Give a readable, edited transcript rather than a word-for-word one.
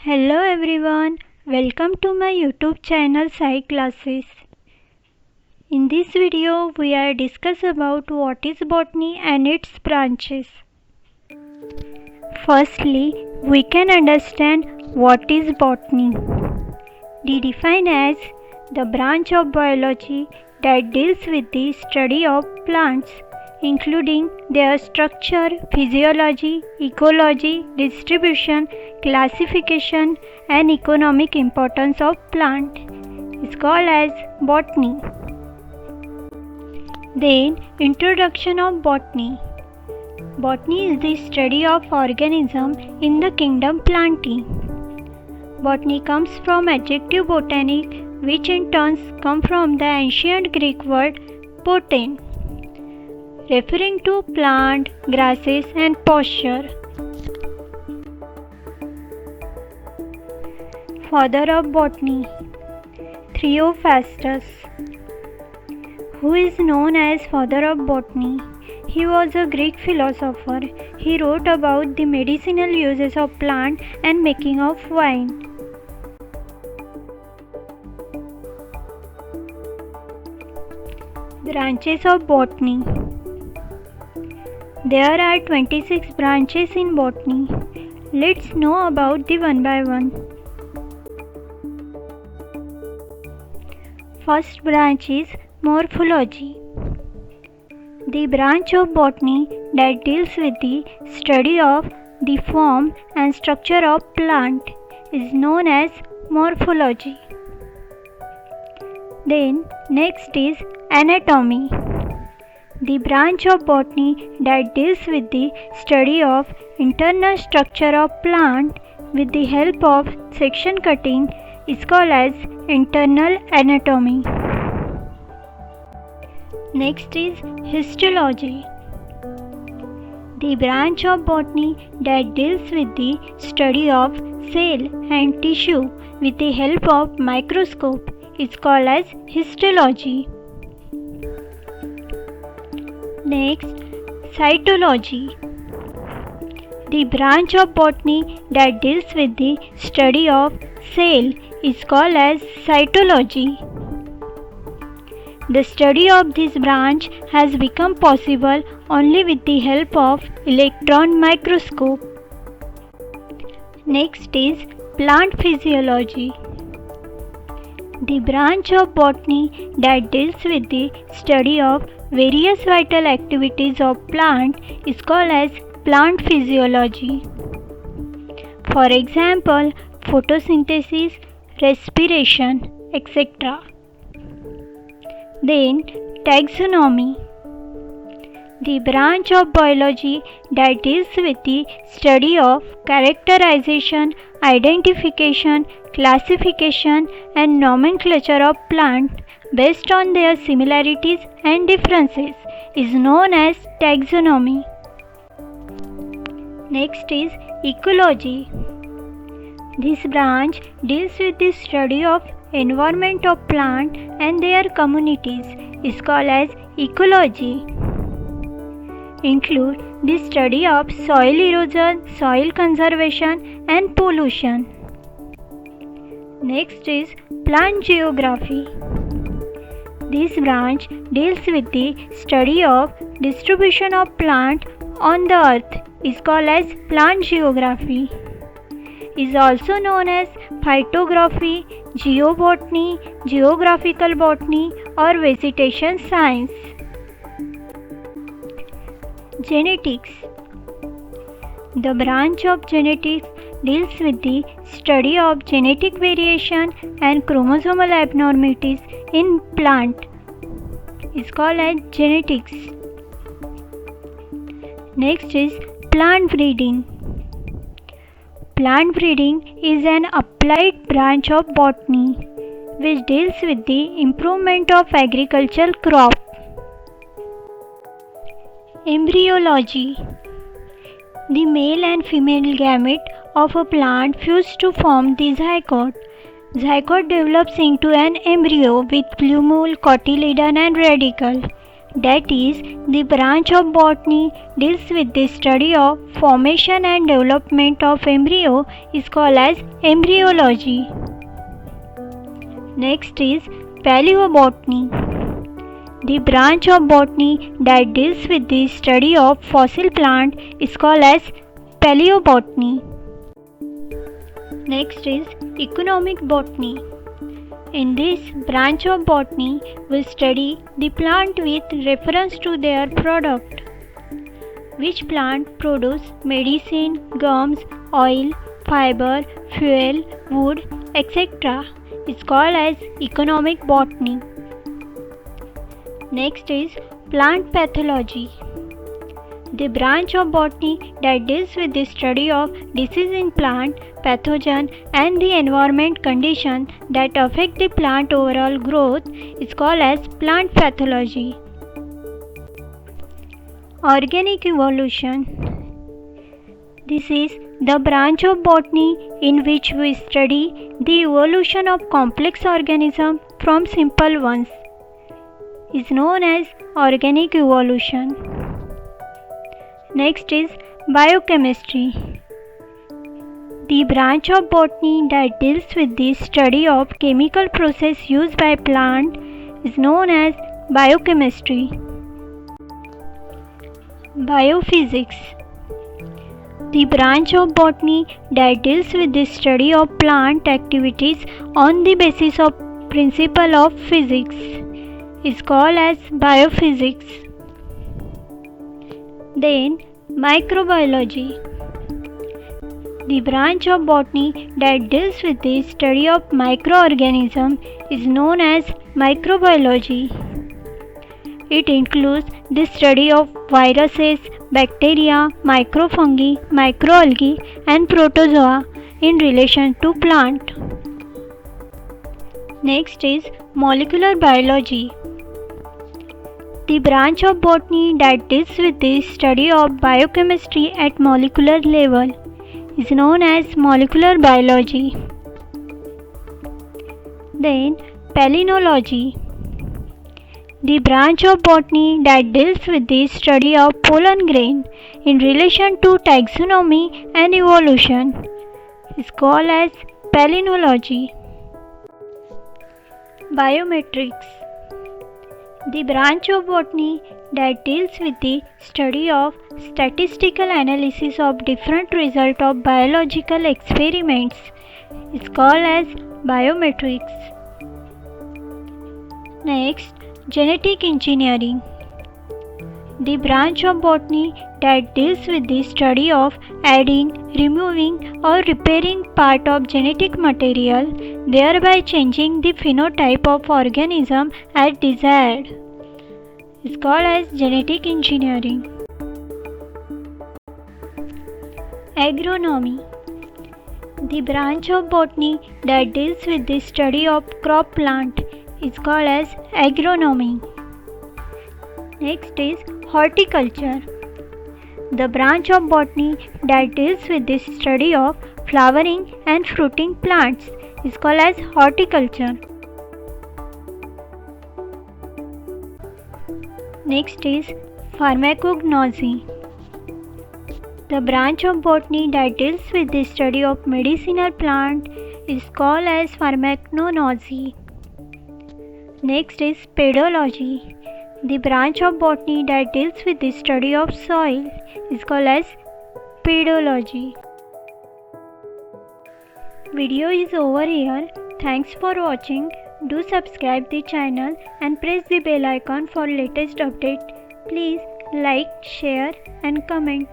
Hello everyone, welcome to my YouTube channel Sai Classes. In this video we are discuss about what is botany and its branches. Firstly, we can understand what is botany. It is defined as the branch of biology that deals with the study of plants, including their structure, physiology, ecology, distribution, classification, and economic importance of plant. Is called as botany. Then, introduction of botany. Botany is the study of organism in the kingdom Plantae. Botany comes from adjective botanic, which in turn come from the ancient Greek word botan, referring to plant, grasses and posture. Father of botany, Theophrastus, who is known as father of botany. He was a Greek philosopher. He wrote about the medicinal uses of plant and making of wine. Branches of botany. There are 26 branches in botany. Let's know about the one by one. First branch is morphology. The branch of botany that deals with the study of the form and structure of plant is known as morphology. Then next is anatomy. The branch of botany that deals with the study of internal structure of plant with the help of section cutting is called as internal anatomy. Next is histology. The branch of botany that deals with the study of cell and tissue with the help of microscope is called as histology. Next, cytology. The branch of botany that deals with the study of cell is called as cytology. The study of this branch has become possible only with the help of electron microscope. Next is plant physiology. The branch of botany that deals with the study of various vital activities of plant is called as plant physiology. For example, photosynthesis, respiration, etc. Then, taxonomy. The branch of biology that deals with the study of characterization, identification, classification and nomenclature of plants based on their similarities and differences is known as taxonomy. Next is ecology. This branch deals with the study of environment of plant and their communities is called as ecology. Include the study of soil erosion, soil conservation and pollution. Next is plant geography. This branch deals with the study of distribution of plant on the earth is called as plant geography. Is also known as phytography, geobotany, geographical botany or vegetation science. Genetics. The branch of genetics deals with the study of genetic variation and chromosomal abnormalities in plant is called as genetics. Next is plant breeding. Plant breeding is an applied branch of botany which deals with the improvement of agricultural crop. Embryology. The male and female gamete of a plant fuse to form the zygote. Zygote develops into an embryo with plumule, cotyledon and radicle. that is, the branch of botany deals with the study of formation and development of embryo is called as embryology. Next is paleobotany. The branch of botany that deals with the study of fossil plant is called as paleobotany. Next is economic botany. In this branch of botany, we study the plant with reference to their product. Which plant produce medicine, gums, oil, fiber, fuel, wood, etc. is called as economic botany. Next is plant pathology. The branch of botany that deals with the study of disease in plant, pathogen and the environment conditions that affect the plant overall growth is called as plant pathology. Organic evolution. This is the branch of botany in which we study the evolution of complex organisms from simple ones. Is known as organic evolution. Next is biochemistry. The branch of botany that deals with the study of chemical process used by plant is known as biochemistry. Biophysics. The branch of botany that deals with the study of plant activities on the basis of principle of physics is called as biophysics. Then microbiology. The branch of botany that deals with the study of microorganisms is known as microbiology. It includes the study of viruses, bacteria, microfungi, microalgae and protozoa in relation to plant. Next is molecular biology. The branch of botany that deals with the study of biochemistry at molecular level is known as molecular biology. Then palynology. The branch of botany that deals with the study of pollen grain in relation to taxonomy and evolution is called as palynology. Biometrics. The branch of botany that deals with the study of statistical analysis of different results of biological experiments is called as biometrics. Next, genetic engineering. The branch of botany that deals with the study of adding, removing or repairing part of genetic material, thereby changing the phenotype of organism as desired, is called as genetic engineering. Agronomy. The branch of botany that deals with the study of crop plant is called as agronomy. Next is horticulture. The branch of botany that deals with the study of flowering and fruiting plants is called as horticulture. Next is pharmacognosy. The branch of botany that deals with the study of medicinal plant is called as pharmacognosy. Next is pedology. The branch of botany that deals with the study of soil is called as pedology. Video is over here. Thanks for watching. Do subscribe the channel and press the bell icon for latest update. Please like, share and comment.